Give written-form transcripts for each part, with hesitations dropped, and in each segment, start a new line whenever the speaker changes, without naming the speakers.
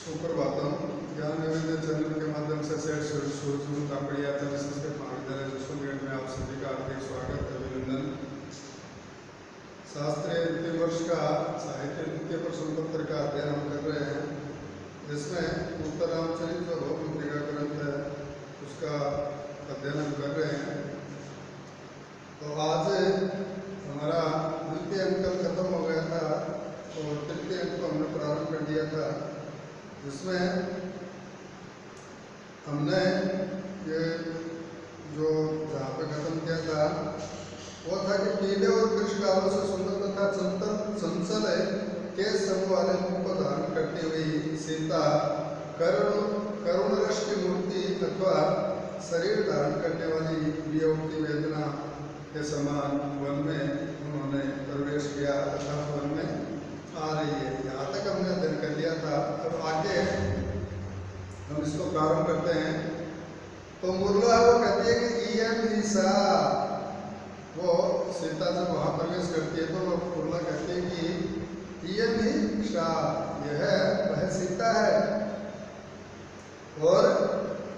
सुप्रभातम। ज्ञान नैवेद्य चैनल के माध्यम से तापड़िया संस्कृत महाविद्यालय जसवंतगढ़ में आप सभी का हार्दिक स्वागत अभिनंदन। शास्त्रीय द्वितीय वर्ष का साहित्य द्वितीय प्रश्न पत्र का अध्ययन हम कर रहे हैं, जिसमें उत्तर रामचरित जो बहुमुद्री का ग्रंथ है उसका अध्ययन हम कर रहे हैं। तो आज हमारा द्वितीय अंक खत्म हो गया था और तृतीय अंक को हमने प्रारंभ कर दिया था, जिसमें हमने ये जो जहाँ पे खत्म किया था वो था कि पीले और कृष्णकालों से सुंदर तथा चंचल के समूह वाले मुख को धारण करती हुई सीता करुण रस की मूर्ति अथवा शरीर धारण करने वाली वियोग की वेदना के समान वन में उन्होंने प्रवेश किया तथा वन में आ रही है। यहाँ तक हमने अध्ययन कर लिया था। अब आगे हम इसको प्रारंभ करते हैं। तो मुरला वो कहती है कि ईयम ईसा, वो सीता जब वहाँ प्रवेश करती है तो मुरला कहती है कि ईयम ईसा, यह वह सीता है। और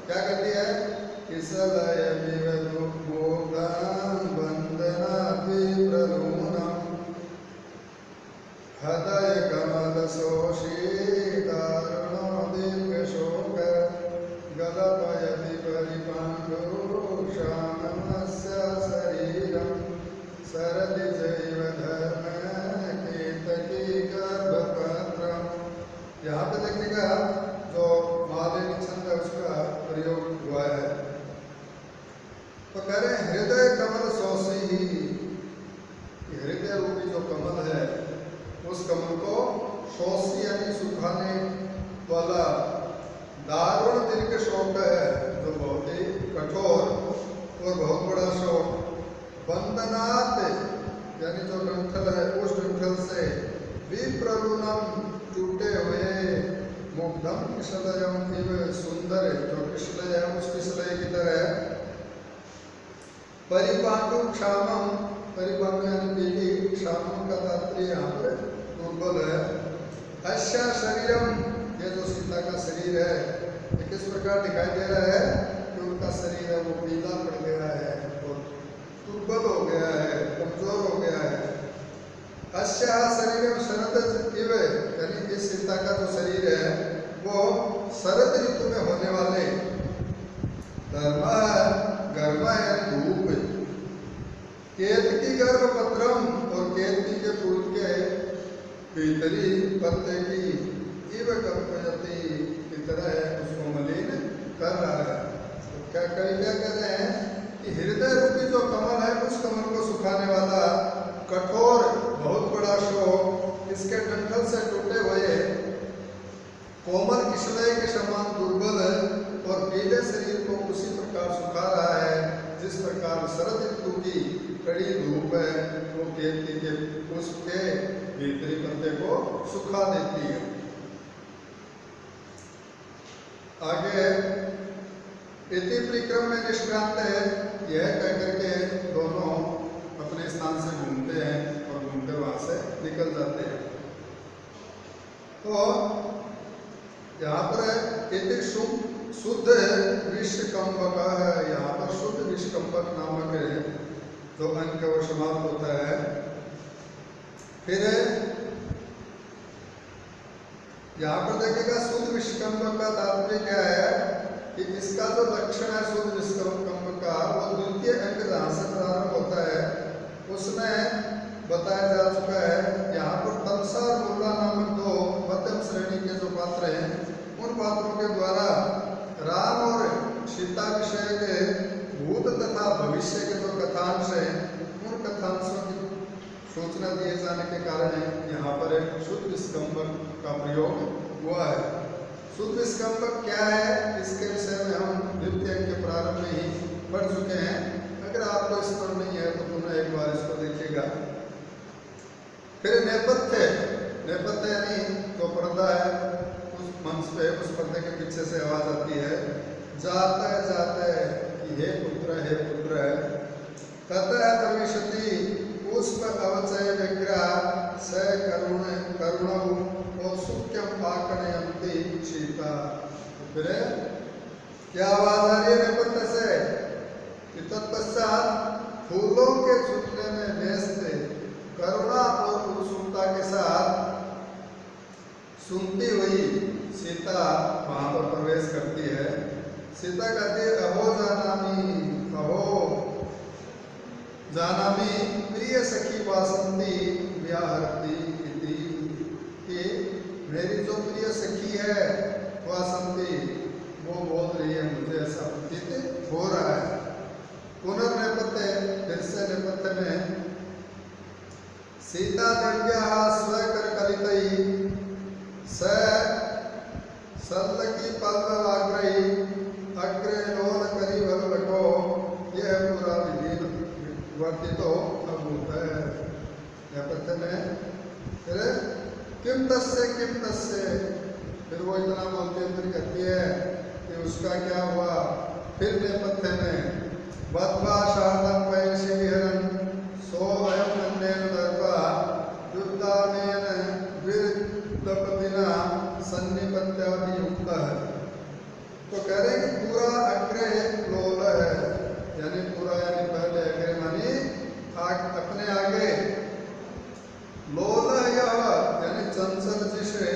क्या कहती है? किसलय विवदु मोदं वंदनापि प्रलूनम हृदय कमल शोषितारुणो दीर्घ शोक गलपयति परिपाण्डु श्यामस्य शरीरं सरति जैव धर्म केतकी गर्भपत्रम्। यहाँ पे देखिएगा जो मालिनी छंद है उसका प्रयोग हुआ है। तो कह रहे हैं हृदय कमल शोषी ही, हृदय रूपी जो कमल है उस कमल को शोषी यानी सुखाने वाला दारुण दीर्घ शोक है, जो बहुत ही कठोर और बहुत बड़ा शोक। वंदनात् यानी जो डंठल है उस डंठल से विप्रलूनम टूटे हुए मुग्धम किशलयम इव सुंदर, जो किशलय है उस किशलय की तरह। परिपांडु क्षामम, परिपांडु यानी पीली, क्षामम का तात्पर्य यहाँ पर दुर्बल है। अश्या शरीरम, ये जो सीता का शरीर है ये किस प्रकार दिखाई दे रहा है कि उनका शरीर है वो पीला पड़ गया है और दुर्बल हो गया है, कमजोर हो गया है। अश्या शरीरम शरद इव, यानी इस सीता का जो शरीर है वो शरद ऋतु में होने वाले गर्मा यानी धूप, केतकी गर्भपत्रम, और केतकी के फूल के भीतरी पत्ते की इव कल्पयति की तरह उसको मलिन कर रहा है। तो क्या कह रहे हैं कि हृदय रूपी जो कमल है उस कमल को सुखाने वाला कठोर बहुत बड़ा शोक इसके डंठल से टूटे हुए कोमल किशलय के समान दुर्बल और पीले शरीर को उसी प्रकार सुखा रहा है जिस प्रकार शरद ऋतु की कड़ी धूप है वो केतकी के पुष्प के भीतरी पत्ते को सुखा देती है। आगे इति परिक्रम में निष्क्रांत है, यह कहकर के दोनों अपने स्थान से घूमते हैं और घूमते वहां से निकल जाते हैं। तो यहाँ पर इति शुद्ध विषकंबक है, यहाँ पर शुद्ध विषकंबक नामक जो अंक वो समाप्त होता है। फिर यहाँ पर देखिएगा शुद्ध विषकंबक का तात्पर्य क्या है कि इसका जो लक्षण है शुद्ध विषकंबक का वो द्वितीय अंक जहाँ से प्रारंभ होता है उसमें बताया जा चुका है। यहाँ पर तमसा और मुल्ला नामक दो मध्यम श्रेणी के जो पात्र हैं उन पात्रों के द्वारा राम और सीता विषय के भूत तथा भविष्य के जो कथांश हैं उन कथांशों की सूचना दिए जाने के कारण यहाँ पर शुद्ध विषकंबक का प्रयोग हुआ है। शुद्ध विषकंबक क्या है इसके विषय में हम द्वितीय अंक के प्रारंभ में ही पढ़ चुके हैं। अगर आपको इस पर नहीं है तो पुनः एक बार इसको देखिएगा। फिर नेपथ्य यानी जो पर्दा है उस मंच पे उस पर्दे के पीछे से आवाज आती है, जाते हे पुत्र है ततः प्रविशति पुष्प अवचय विग्रह स करुणौ और सुख्यम पाकनयन्ति फिर क्या आवाज आ रही है नेपथ्य से कि तत्पश्चात फूलों के चुनने में व्यस्त करुणा और उत्सुकता के साथ सुनती हुई सीता वहां पर प्रवेश करती है। सीता कहती है अहो जानामी प्रिय सखी वासंती व्याहरती इति, कि मेरी जो प्रिय सखी है वासंती वो बोल रही है, मुझे ऐसा प्रतीत हो रहा है। पुनर्नेपथ्य, फिर से नेपथ्य में सीता दिव्या स्वकर कलितई स सल्लकी पल्लवाग्रही अग्रे लोल करी भगवको, यह पूरा विधि वर्तितो अभूत है। नेपथ्य में फिर किम तस्य, फिर वो इतना बोलते हैं, फिर कहती है कि उसका क्या हुआ। फिर नेपथ्य में वत्वा शारदं पयसि विहरन् सो अयं नन्देन दर्पा युद्धानेन विरुद्धपतिना सन्निपत्याभियुक्तः। तो कह रहे हैं कि पूरा अग्रे लोल है, यानी पूरा यानी पहले अग्रे मानी अपने आगे, लोल यह यानी चंचल जिसे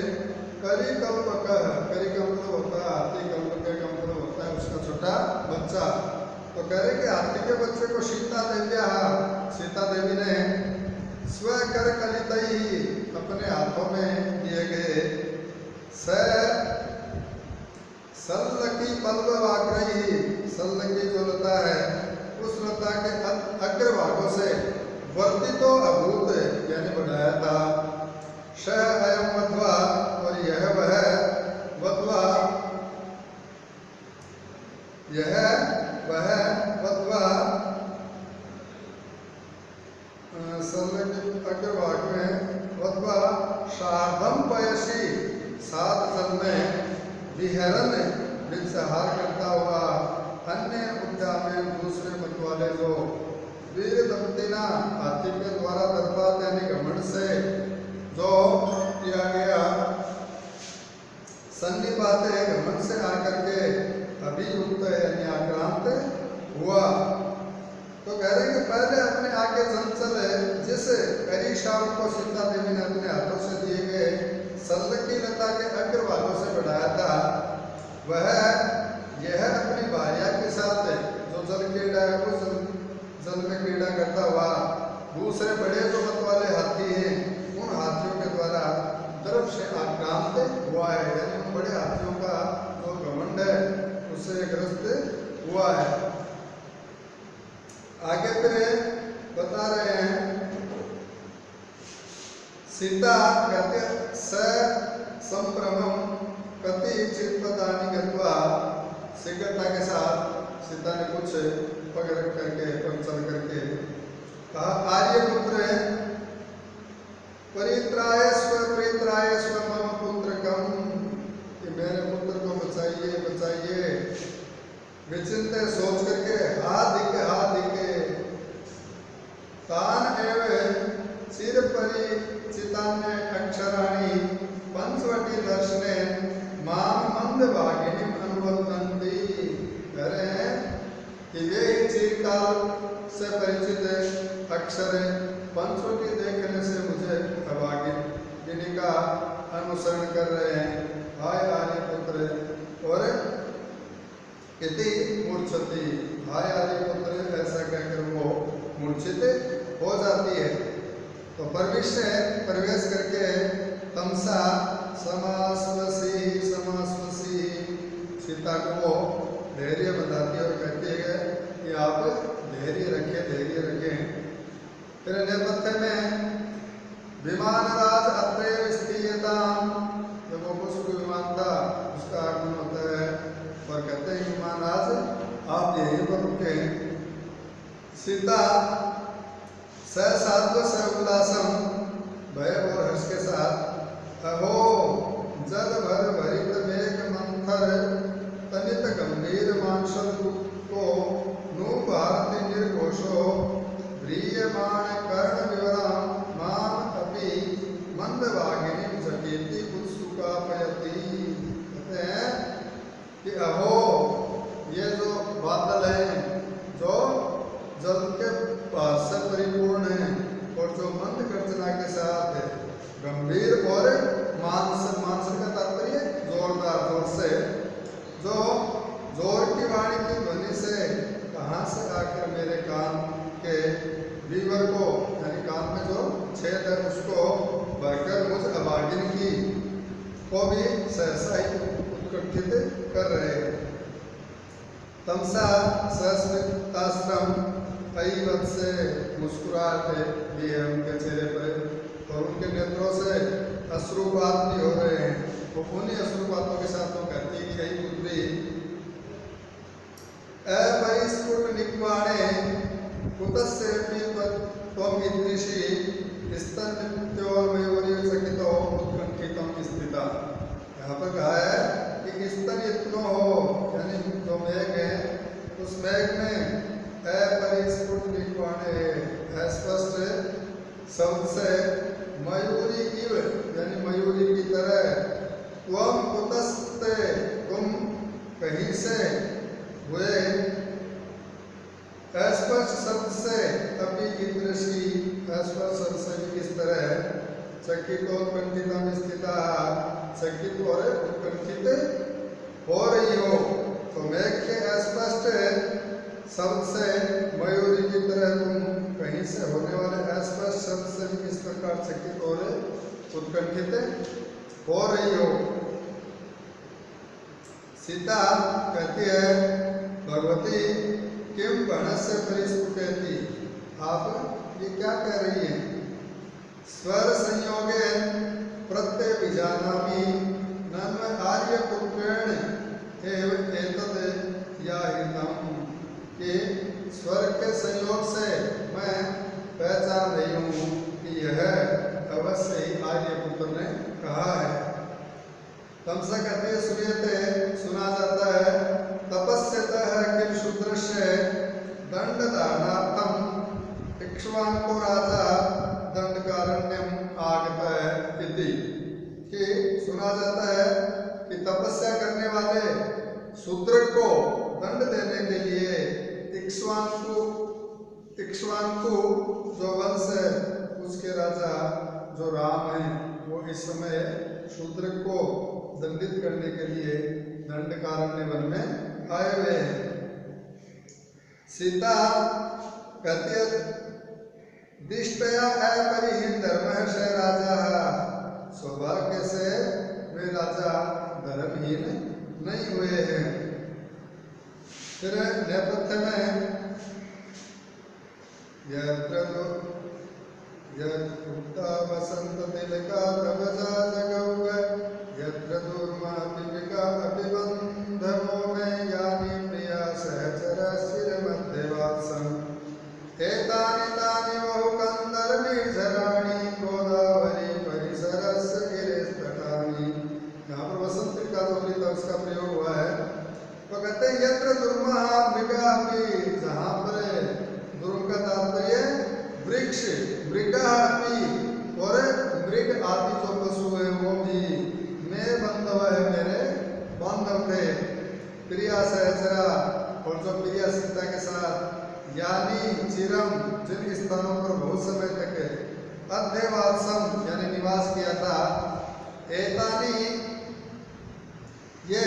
कलिकल्पक, कलिकल्प होता है हाथी, कल्प के कल्प होता है उसका छोटा बच्चा। तो कह रहे कि हाथी के बच्चे को सीता देवी ने स्वकर कलितई अपने हाथों में दिए गए सल्लकी पल्लवाग्रही, सल्लकी जो लता है उस लता के अग्रभागों से वर्तितो अभूत यानी बढ़ाया था। श अयम वध्वा, और यह वह वध्वा, अग्रभाग में वध्वा शार्धम पयसी, 7 जल में विहरन वृक्षहार करता हुआ अन्य उद्यान में दूसरे मत वाले जो वीर दंपतिना हाथी के द्वारा दर्पात यानी घमंड से जो किया गया सन्निपात है, घमंड से आकर के अभियुक्त यानी आक्रांत हुआ। तो कह रहे कि पहले अपने आगे चंचल है, जिस करीशाव को सीता देवी ने अपने हाथों से दिए गए सल्लकी लता के अग्रभागों से बढ़ाया था, वह यह अपनी भार्या के साथ जो जल क्रीड़ा है उस जल में क्रीड़ा करता हुआ दूसरे बड़े जो मत वाले हाथी हैं उन हाथियों के द्वारा दर्प से आक्रांत हुआ है, यानी उन बड़े हाथियों का जो घमंड है उससे ग्रस्त हुआ है। आगे फिर बता रहे हैं, सीता कहते स संप्रमम कति चित्पदानी गत्वा, शीघ्रता के साथ सीता ने कुछ पग रख करके पग चल करके कहा आर्यपुत्र परित्राय स्व मम पुत्रकम, कि मेरे पुत्र को बचाइए। विचिंत सोच करके हाथ दिखे तान एव चिर परिचितान्य अक्षराणि पंचवटी दर्शने माम मंद भागिनी अनुबंधन्ति। कह रहे हैं कि वे ही चिरकाल से परिचित अक्षर पंचवटी देखने से मुझे अभागिनी का अनुसरण कर रहे हैं। हाय आर्यपुत्र, और इति मूर्छति, हाय आर्यपुत्र, ऐसा कहकर वो मूर्छित हो जाती है। तो प्रवेश करके तमसा समास्वसी सीता को वो धैर्य बताती है और कहती है कि आप धैर्य रखें। फिर नेपथ्य में विमानराज अत्रैव स्थीयताम, जब वो पुष्प विमान था उसका आगमन होता है और कहते हैं विमानराज आप यहीं पर रुके। सीता सात्व स उल्लासम, भय और हर्ष के साथ अहो जल भर भरित मेघ मंथर तनित गंभीर मांसल को नु भारती निर्घोषो व्रीयमाण कर्ण विवराम माम अपि मंद भागिनी झटिति उत्सुकापयति। कहते हैं गंभीर और मांसल का तात्पर्य जोरदार, जोर से, जो जोर की वाणी की ध्वनि से कहाँ से आकर मेरे कान के वीवर को, यानी कान में जो छेद है उसको भरकर मुझ अभागिन की को भी सहसा ही उत्कंठित कर रहे हैं। तमसा सस्मिताश्रम ऐवत से मुस्कुराहट भी है उनके चेहरे पर और उनके नेत्रों से अश्रुपात भी हो रहे हैं। वो उन्हीं अश्रुपातों के साथ वो कहती है कि कई पुत्री अपरिस्फुट निक्वाणे कुतस्य त्वम ईदृशी स्तनत्योर्मयूरी सकितो उत्कंठितम स्थिता। यहाँ पर कहा है कि स्तन इतना हो, यानी जो मेघ है उस मेघ में अपरिस्फुट निक्वाणे, अस्पष्ट शब्द से मयूरी इव, यानी मयूरी की तरह, त्वम कुतस्ते, तुम कहीं से हुए, अस्पर्श शब्द से अभी ईदृशी, अस्पर्श शब्द से भी किस तरह, चकित और उत्कंठितम स्थिता, चकित और उत्कंठित हो रही हो। तो मेघ के अस्पष्ट शब्द से मयूरी की तरह तुम कहीं से होने वाले अस्पष्ट शब्द से भी किस प्रकार चकित और उत्कंठित हो रही हो। सीता कहती है भगवती किम भणस्य परिस्फुटति, आप ये क्या कह रही हैं? स्वर संयोगे प्रत्यय विजानामि नन्व आर्य पुत्रेण एव एतद या हितम, कि स्वर के संयोग से मैं पहचान रही हूँ कि यह अवश्य ही आर्य पुत्र ने कहा है। तमसा कहते हैं सूर्यते, सुना जाता है, तपस्यतः किल शूद्रस्य दंड दानार्थम इक्ष्वाकु राजा दंडकारण्यम आगतः इति, कि सुना जाता है कि तपस्या करने वाले शूद्र को दंड देने के लिए इक्ष्वाकु जो वंश है उसके राजा जो राम है वो इस समय शूद्र को दंडित करने के लिए दंडकारण्य वन में आए हुए हैं। सीता कहती है दिष्टया अपरिहीन धर्महर्षय राजा, सौभाग्य से वे राजा धर्महीन नहीं हुए हैं। फिर नेपथ्य में यत्र वसंत तिलका तपसा जगौ यत्र दूर्मा दीपिका अभिबंधमो में यानी प्रिया सहचर शिर मध्यवासम एतानि तानि बहु कंदर निर्झराणि गोदावरी परिसरस्य गिरिस्तटानि। यहाँ पर वसंत का जो वृत्त है उसका प्रयोग हुआ है। तो कहते हैं यत्र दुर्मा मृगा भी, जहाँ पर दुर्म का तात्पर्य वृक्ष, मृगा भी और मृग आदि जो पशु है वो भी, मैं बंधव है मेरे बांधव थे, प्रिया सहचरा, और जो प्रिया सीता के साथ, यानी चिरम, जिन स्थानों पर बहुत समय तक अध्यवासम यानी निवास किया था, एतानी ये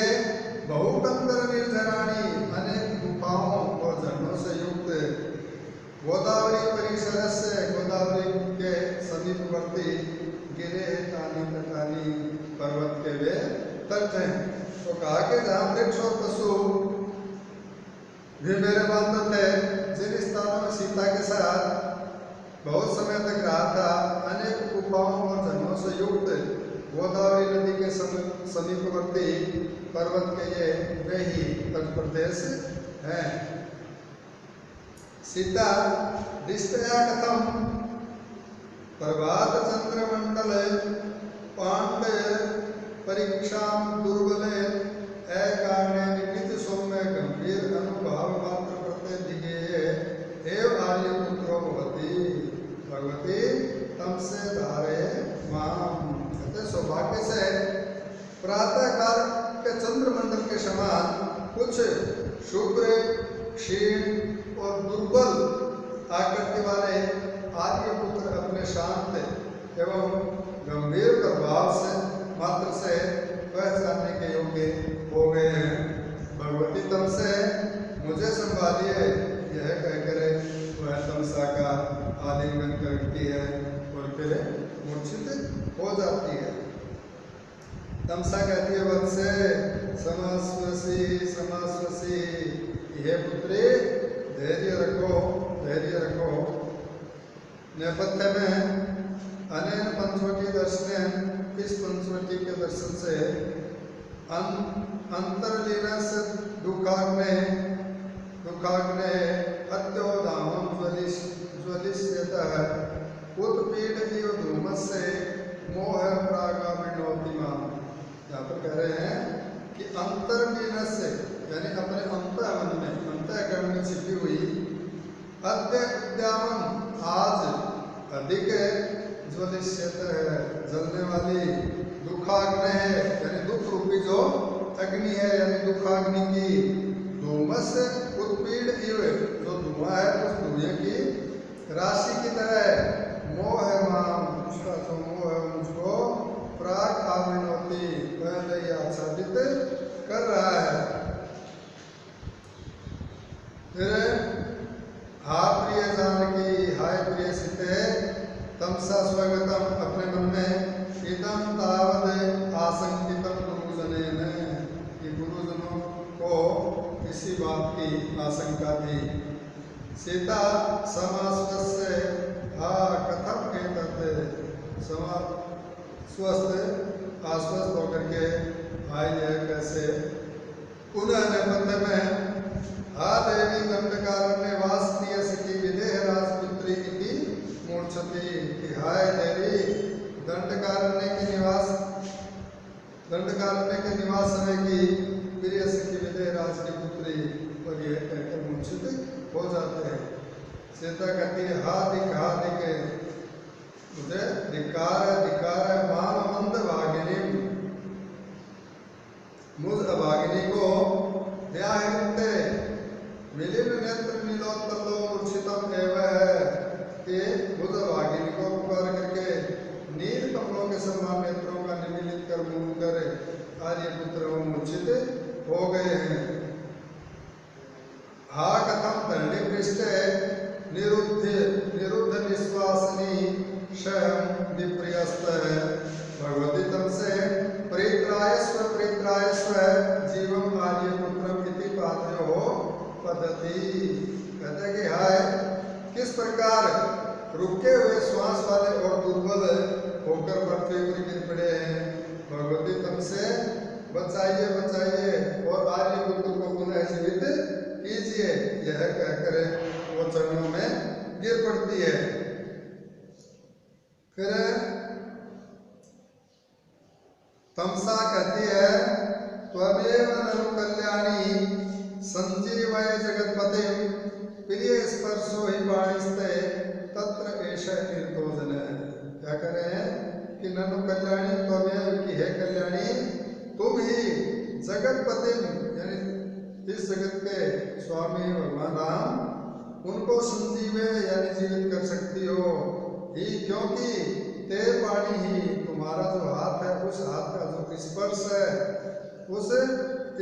बहुकंदर निर्झराणी अनेक गुफाओं और झरनों से युक्त गोदावरी परिसर से, गोदावरी के समीपवर्ती गिरे तानी तटानी पर्वत के वे तट हैं। तो कहा कि जहाँ वृक्ष और पशु भी मेरे बांधव थे, जिन स्थानों में सीता के साथ बहुत समय तक रहा था, अनेक गुफाओं और झरनों से युक्त गोदावरी नदी के समीपवर्ती पर्वत के ये वे ही तट प्रदेश हैं। सीता दिष्टया कथम प्रभात चंद्रमंडल पांडे परीक्षा दुर्बले अकारणे निमित सौम्य गंभीर अनुभाव मात्र प्रत्यय दिगे एव आर्य पुत्रो भवति भगवती तमसे धारे माम। कहते सौभाग्य से प्रातः काल के चंद्रमंडल के समान कुछ शुभ्र क्षीण और दुर्बल आकृति वाले आर्य पुत्र अपने शांत एवं गंभीर भाव से मात्र से पहचानने के योग्य हो गए हैं। भगवती तम से मुझे संभालिए यह कहकर वह तमसा का आलिंगन करती है और फिर मूर्छित हो जाती है। तमसा कहती है वत्से समास्वसी समास्वसी, हे पुत्री धैर्य रखो धैर्य रखो। नेपथ्य में अनेन पंचवटी दर्शन, इस पंचवटी के दर्शन से अंतरलीन से दुखाग्ने अत्योदामं ज्वलिष्यतः उत्पीड इव धूमस्य मोह प्रागामिनोति माम्। यहाँ पर कह रहे हैं कि अंतरलीन से यानी अपने अंतःमन में अंतःकरण में छिपी हुई अद्य उद्यामन आज अधिक ज्वलिष्यत है जलने वाली दुखाग्नि है यानी दुख रूपी जो अग्नि है यानी दुखाग्नि की धूमस उत्पीड इव जो धुआं है उस धुएं की राशि की तरह मोह माम उसका जो मोह है मुझको प्राग आविनोति पहले ही आच्छादित कर रहा है। फिर हा प्रिय जानकी हाय प्रिय सीते तमसा स्वगतम अपने मन में इदम तावद आशंकितम गुरुजनेन कि गुरुजनों को इसी बात की आशंका थी। सीता समास्वस्य हा कथम एतत् स्वस्थ आश्वस्त होकर के भाई यह कैसे पुनः नेपथ्य में हा देवी दंडकारण्य वासनीय सखी विदेह राजपुत्री की मूर्छति कि हाय देवी दंडकारण्य के निवास समय की प्रिय सखी विदेह राज की पुत्री और यह कहकर मूर्छित हो जाते हैं। सीता कहती है हा दिख मुझे धिक्कार मान मंद भागिनी मुझ अभागिनी को ध्याहिते मिलिन नेत्र नीलोत्पलो मूर्छितम एवं है कि मुझ अभागिनी को पुकार करके नील कमलों के समान नेत्रों का निमिलित कर मुंह कर आर्यपुत्र मूर्छित हो गए हैं। हा कथम दंडी पृष्ठ निरुद्ध निश्वासनी शयम विप्रियस्त है भगवती तम से परित्रायस्व जीवम आर्यपुत्रम इति पात्रो पद्धति। कहते कि हाय किस प्रकार रुके हुए श्वास वाले और दुर्बल होकर पृथ्वी पर गिर पड़े हैं। भगवती तम से बचाइए बचाइए और आर्यपुत्र को पुनः जीवित कीजिए यह कहकर वो चरणों में गिर पड़ती है। फिर तमसा कहती है त्वमेव ननु कल्याणी संजीवय जगतपते प्रिय स्पर्शो ही पाणिस्ते तत्र एष निर्दोषन। क्या कह रहे हैं कि ननु कल्याणी त्वमेव की है कल्याणी तुम ही जगतपति यानी इस जगत के स्वामी भगवान राम उनको संजीवे यानी जीवित कर सकती हो ही क्योंकि ते पाणी ही तुम्हारा जो हाथ है उस हाथ का जो स्पर्श है उस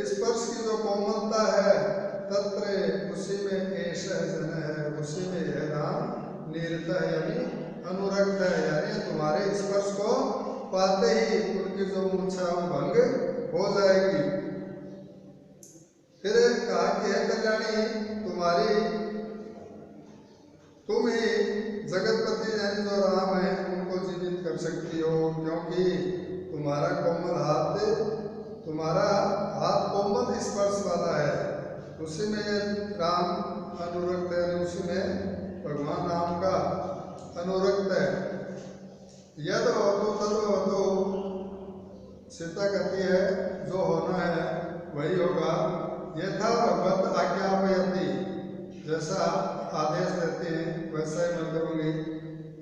स्पर्श की जो कोमलता है तत्र उसी में एष जन है उसी में यह राम निरत है यानी अनुरक्त है यानी तुम्हारे स्पर्श को पाते ही उनकी जो मूर्छा भंग हो जाएगी। फिर कहा कि है कल्याणी तुम ही जगतपति यानी जो राम है उनको जीवित कर सकती हो क्योंकि तुम्हारा हाथ कोमल स्पर्श वाला है उसी में राम अनुरक्त है उसी में भगवान राम का अनुरक्त है। यद होतो तद होतो सीता कहती है जो होना है वही होगा। यथा भगवत आज्ञापयति जैसा आदेश देते हैं वैसा ही मैं करूंगी।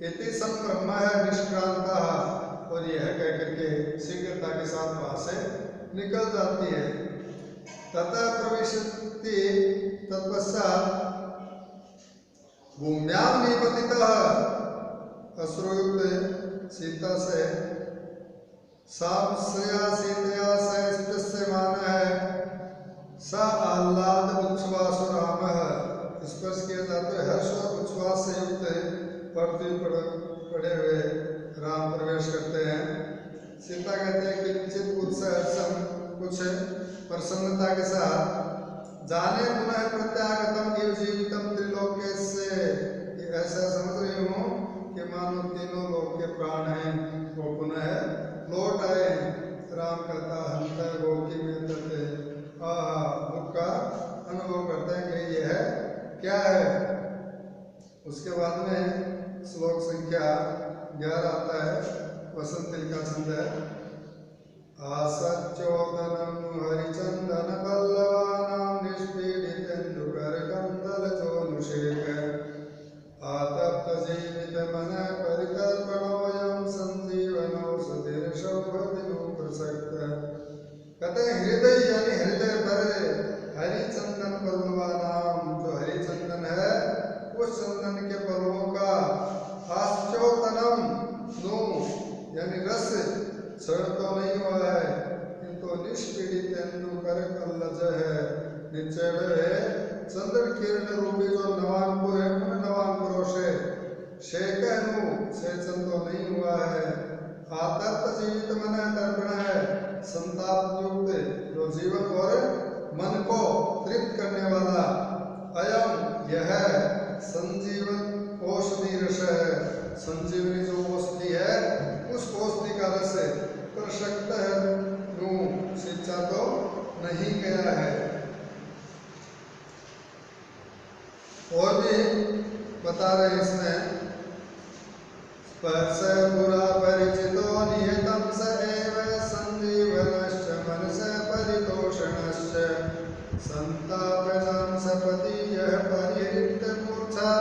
इति संब्रह्म है निष्क्रांता और यह कह करके शीघ्रता के साथ वहां से निकल जाती है। तथा प्रविशति तत्पश्चात भूम्याम निपतितः अश्रुयुक्त सीता से सामुश्रया सीतया सस्पृश्यमान है स आह्लाद उच्छ्वासो रामः। स्पर्श किया जाता है हर्ष और उच्छ्वास से युक्त पृथ्वी पर पड़े हुए राम प्रवेश करते हैं। सीता कहते हैं कि किंचित उत्साह कुछ प्रसन्नता के साथ जाने पुनः प्रत्यागतम इव जीवितम त्रिलोक्यस्य, कि ऐसा समझ रही हूँ कि मानो तीनों लोक के प्राण हैं वो पुनः लौट आए। राम कहता हंता गोकी में तथे दुख का अनुभव करते हैं कि यह क्या है। उसके बाद में श्लोक संख्या 11 आता है, वसंत का छंद है। आसच्चोदनम हरिचंदन पल्लवानां निष्पीडितेन्दुकर कंदलजोनुषेक आतप्त जीवित मन परिकल्पनोऽयं संजीवनौषधिर्षौभतिनो प्रसक्त। कहते हैं हृदय यानी हृदय पर हरिचंदन पल्लवानाम, जो हरिचंदन है उस चंदन के पल्लवों का आश्चोतनम नो यानी रस क्षण तो नहीं हुआ है, किंतु निष्पीड़ित तेंदुकर कल्लज है, निचेड़ है चंद्र किरण रूपी जो नवांकुर है उन नवांकुरों से शेकनु सेचन तो नहीं हुआ है। आतप्त जीवित मन दर्पण है, संताप युक्त जो जीवन और मन को तृप्त करने वाला। अयम यह संजीवन औषधि रस है, संजीवनी जो औषधि है उस औषधि का रस प्रसक्त है, नु शिक्षा तो नहीं गया है। और भी बता रहे इसमें, स्पर्श पुरा परिचितो नियतम स एव संजीवनश्च मनस परितोषणश्च संतापजं सपति यः परिहृत मूर्छा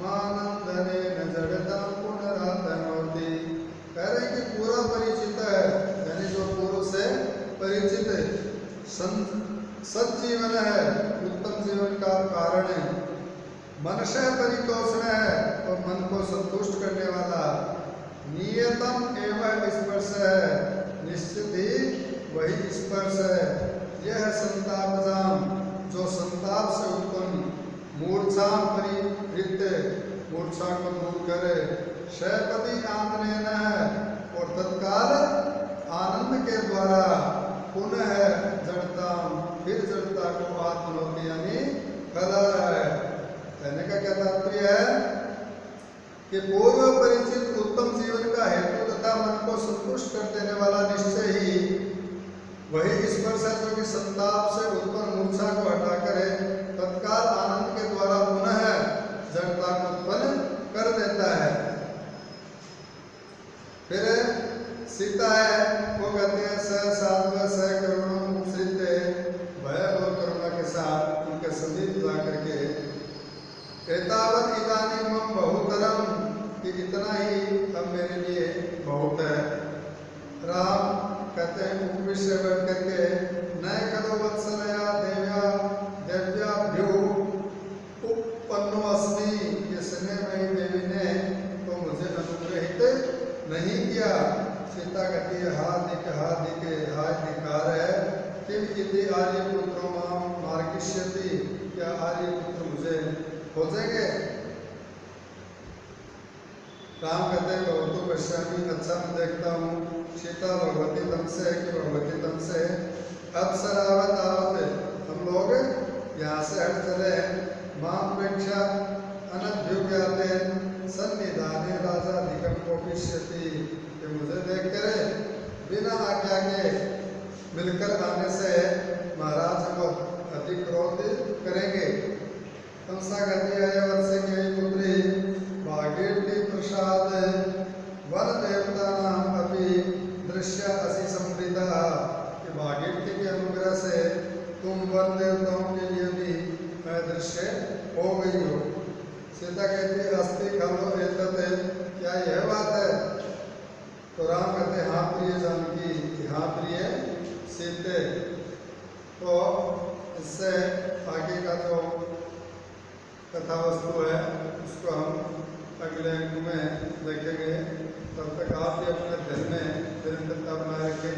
मानंदनेन जडतां पुनरातनोति। कह रहे कि पूरा परिचित है यानी जो पूर्व से परिचित सज्जीवन है, उत्तम जीवन का कारण है। मनस्य परितोषण है और मन को संतुष्ट करने वाला। नियतम एवं स्पर्श है, निश्चित ही वही स्पर्श है। यह संतापजाम जो संताप से उत्पन्न मूर्छा परिहृत मूर्छा को दूर करे, शयपति आनंद है और तत्काल आनंद के द्वारा पुनः जड़ता फिर जड़ता को आत्मनोति यानी फैला रहा है। कहने का क्या तात्पर्य है कि पूर्व परिचित उत्तम जीवन का हेतु तथा मन को संतुष्ट कर देने वाला निश्चय ही वही स्पर्श है जो कि संताप से उत्पन्न मूर्छा को हटाकर तत्काल आनंद के द्वारा पुनः जड़ता को उत्पन्न कर देता है। फिर सीता है वो कहते हैं स सात्व स करुणम उपसृत्य, भय और करुणा के साथ उनके समीप जाकर के एतावत इदानीं मम बहुतरम, कि इतना ही अब मेरे लिए बहुत है। राम कहते हैं उपविष्ट से बैठ करके नए कदो वत्सलया देव्या देव्याभ्यो उपन्नो अस्मि, ये स्नेह में देवी ने तो मुझे अनुग्रहित नहीं किया। सीता कहती है हाय धिक्कार है किम इति आर्यपुत्रो मां मार्गिष्यति, क्या आर्यपुत्र मुझे खोजेंगे। राम कहते हैं भगवतो पश्यामि, अच्छा मैं देखता हूँ। सीता भगवती तम से कि भगवती तम से अप्सरावत आवत, हम लोग यहाँ से हट चले मां प्रेक्षा अनभ्युज्ञाते सन्निधाने राजाधिकं कोपिष्यति, कि मुझे देख कर बिना आज्ञा के मिलकर आने से महाराज को अधिक क्रोध करेंगे। कंसा कहती है वर्ष के पुत्री भागीरथी प्रसाद वन देवता नाम अभी दृश्य असी समृद्धा, कि भागीरथी के अनुग्रह से तुम वन देवताओं के लिए भी अदृश्य हो गई हो। सीता कहती है अस्थि खलो एतते, क्या यह बात है। तो राम कहते हाँ प्रिय जानकी, हाँ प्रिय सीते। तो इससे आगे का जो कथा वस्तु है उसको हम अगले अंक में देखेंगे। तब तक आप भी अपने अध्ययन में निरंतरता बनाए रखें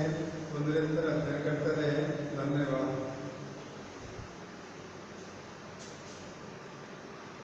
और निरंतर अध्ययन करते रहें।